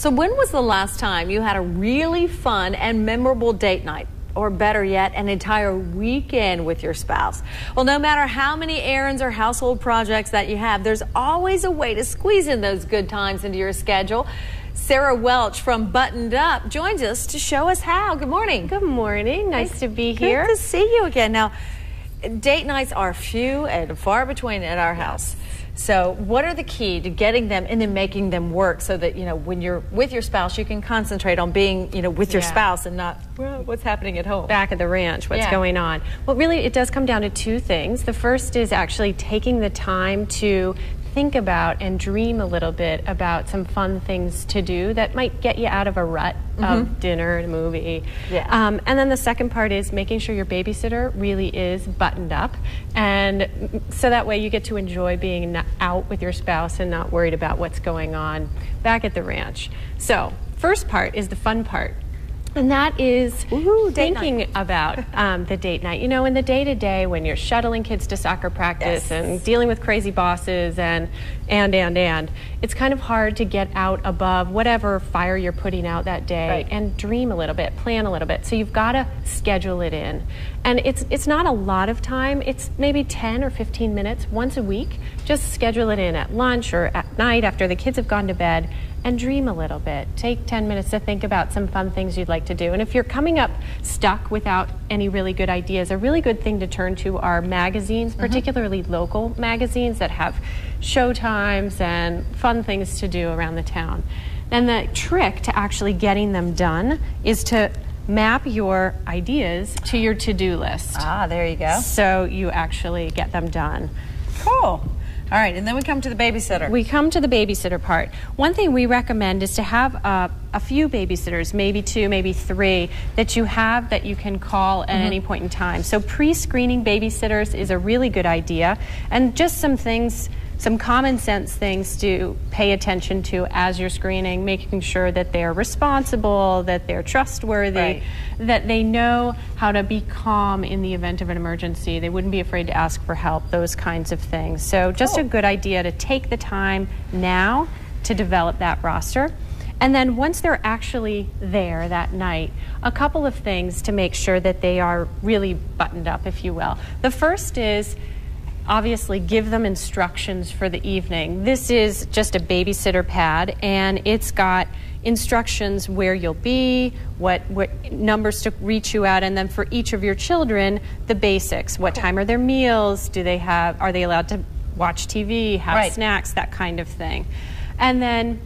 So when was the last time you had a really fun and memorable date night? Or better yet, an entire weekend with your spouse? Well, no matter how many errands or household projects that you have, there's always a way to squeeze in those good times into your schedule. Sarah Welch from Buttoned Up joins us to show us how. Good morning. Good morning. Nice to be here. Good to see you again. Now, date nights are few and far between at our house. So what are the key to getting them and then making them work so that, you know, when you're with your spouse, you can concentrate on being, you know, with your spouse and not, well, what's happening at home? Back at the ranch, what's going on. Well, really, it does come down to two things. The first is actually taking the time to think about and dream a little bit about some fun things to do that might get you out of a rut of dinner and a movie. And then the second part is making sure your babysitter really is buttoned up, and so that way you get to enjoy being out with your spouse and not worried about what's going on back at the ranch. So first part is the fun part. And that is thinking about the date night. You know, in the day-to-day when you're shuttling kids to soccer practice and dealing with crazy bosses and it's kind of hard to get out above whatever fire you're putting out that day and dream a little bit, plan a little bit. So you've got to schedule it in. And it's not a lot of time. It's maybe 10 or 15 minutes once a week. Just schedule it in at lunch or at night after the kids have gone to bed. And dream a little bit. Take 10 minutes to think about some fun things you'd like to do. And if you're coming up stuck without any really good ideas, a really good thing to turn to are magazines, particularly local magazines that have show times and fun things to do around the town. And the trick to actually getting them done is to map your ideas to your to-do list. Ah, there you go. So you actually get them done. Cool. All right, and then we come to the babysitter. We come to the babysitter part. One thing we recommend is to have a few babysitters, maybe 2, maybe 3, that you have that you can call at any point in time. So pre-screening babysitters is a really good idea, and just some things, some common sense things to pay attention to as you're screening, making sure that they're responsible, that they're trustworthy, that they know how to be calm in the event of an emergency. They wouldn't be afraid to ask for help, those kinds of things. So just a good idea to take the time now to develop that roster. And then once they're actually there that night, a couple of things to make sure that they are really buttoned up, if you will. The first is obviously give them instructions for the evening. This is just a babysitter pad, and it's got instructions where you'll be, what numbers to reach you at, and then for each of your children, the basics. What time are their meals? Are they allowed to watch TV, have snacks, that kind of thing. And then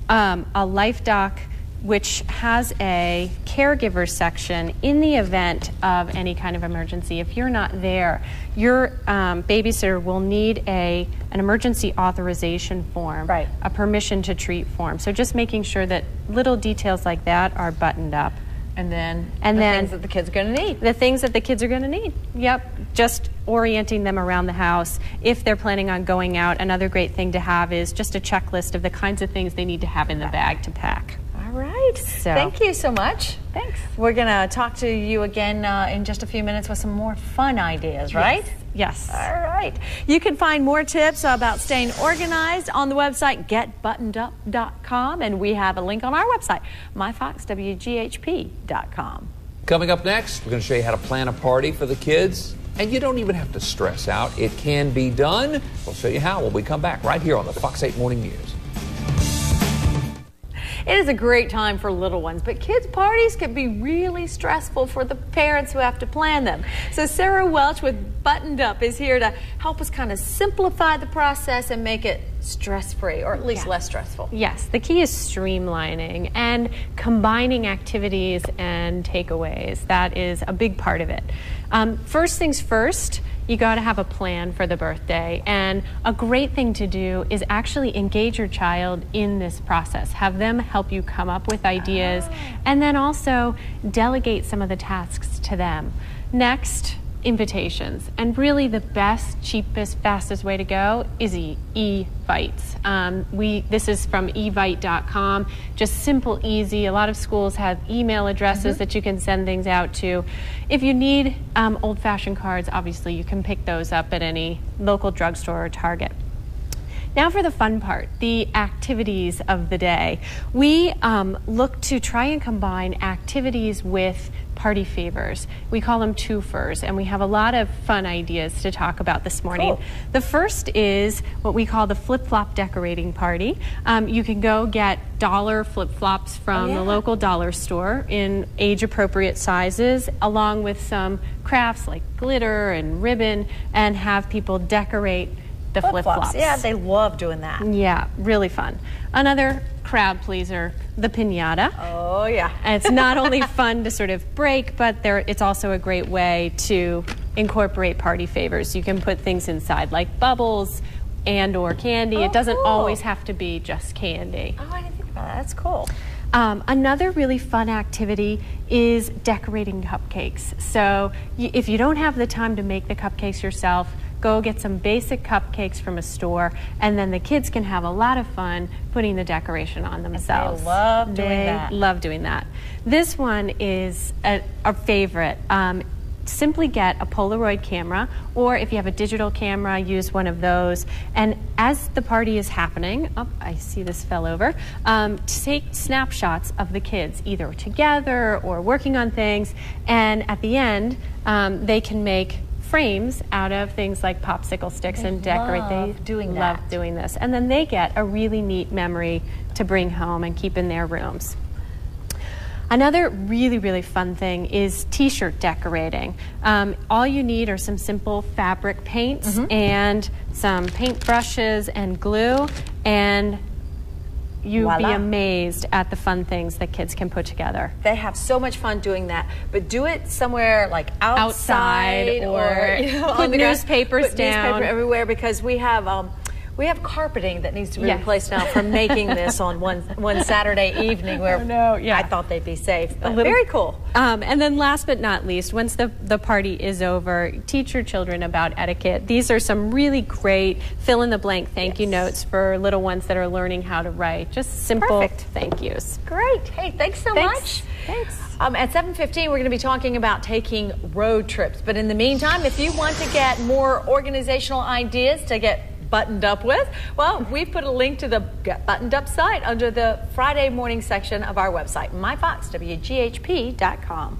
a life doc which has a caregiver section in the event of any kind of emergency. If you're not there, your babysitter will need an emergency authorization form, a permission to treat form. So just making sure that little details like that are buttoned up. And then the things that the kids are going to need. The things that the kids are going to need. Yep. Just orienting them around the house. If they're planning on going out, another great thing to have is just a checklist of the kinds of things they need to have in the bag to pack. All right. So, thank you so much. Thanks. We're going to talk to you again in just a few minutes with some more fun ideas, right? Yes. All right. You can find more tips about staying organized on the website getbuttonedup.com, and we have a link on our website, myfoxwghp.com. Coming up next, we're going to show you how to plan a party for the kids, and you don't even have to stress out. It can be done. We'll show you how when we come back right here on the Fox 8 Morning News. It is a great time for little ones, but kids' parties can be really stressful for the parents who have to plan them. So Sarah Welch with Buttoned Up is here to help us kind of simplify the process and make it stress-free, or at least less stressful. Yes, the key is streamlining and combining activities and takeaways. That is a big part of it. First things first, you got to have a plan for the birthday, and a great thing to do is actually engage your child in this process. Have them help you come up with ideas, and then also delegate some of the tasks to them. Next, invitations. And really the best, cheapest, fastest way to go is e-vites. This is from evite.com. Just simple, easy. A lot of schools have email addresses that you can send things out to. If you need old-fashioned cards, obviously you can pick those up at any local drugstore or Target. Now for the fun part, the activities of the day. We look to try and combine activities with party favors. We call them twofers, and we have a lot of fun ideas to talk about this morning. Cool. The first is what we call the flip-flop decorating party. You can go get dollar flip-flops from the local dollar store in age-appropriate sizes, along with some crafts like glitter and ribbon, and have people decorate the flip-flops. Yeah, they love doing that. Yeah, really fun. Another crowd pleaser, the piñata. Oh, yeah. And it's not only fun to sort of break, but it's also a great way to incorporate party favors. You can put things inside like bubbles and or candy. It doesn't always have to be just candy. Oh, I didn't think about that. That's cool. Another really fun activity is decorating cupcakes. So if you don't have the time to make the cupcakes yourself, go get some basic cupcakes from a store, and then the kids can have a lot of fun putting the decoration on themselves. They love doing that. They love doing that. This one is a favorite. Simply get a Polaroid camera, or if you have a digital camera, use one of those. And as the party is happening, I see this fell over, take snapshots of the kids, either together or working on things. And at the end, they can make frames out of things like popsicle sticks and decorate. They love doing this. And then they get a really neat memory to bring home and keep in their rooms. Another really, really fun thing is t-shirt decorating. All you need are some simple fabric paints and some paint brushes and glue, and you'll be amazed at the fun things that kids can put together. They have so much fun doing that, but do it somewhere like outside or put newspapers down. Newspaper everywhere, because we have carpeting that needs to be replaced now from making this on one Saturday evening where I thought they'd be safe. But very cool. And then last but not least, once the party is over, teach your children about etiquette. These are some really great fill-in-the-blank thank you notes for little ones that are learning how to write. Just simple thank yous. Great. Hey, thanks so much. Thanks. At 7:15, we're going to be talking about taking road trips. But in the meantime, if you want to get more organizational ideas to get buttoned up with, well, we've put a link to the Get Buttoned Up site under the Friday morning section of our website, myfoxwghp.com.